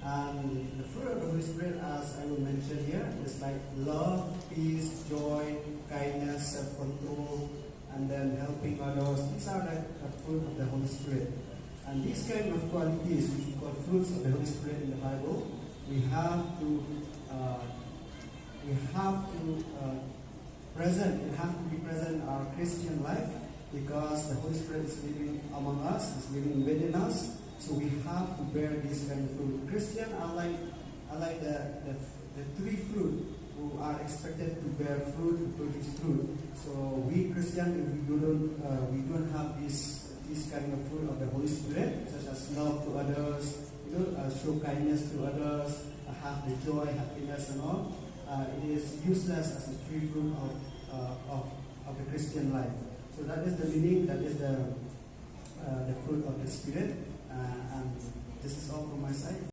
And the fruit of the Holy Spirit, as I will mention here, is like love, peace, joy, kindness, self-control, and then helping others. These are like the fruit of the Holy Spirit. And these kind of qualities, which we call fruits of the Holy Spirit in the Bible, we have to present. It have to be present in our Christian life, because the Holy Spirit is living among us, is living within us. So we have to bear this kind of fruit. Christian are like the three fruit who are expected to bear fruit, to produce fruit. So we Christian, if we don't have this kind of fruit of the Holy Spirit, such as love to others, show kindness to others, have the joy, happiness, and all. It is useless as a true fruit of the Christian life. So that is the meaning. That is the fruit of the Spirit. And this is all from my side.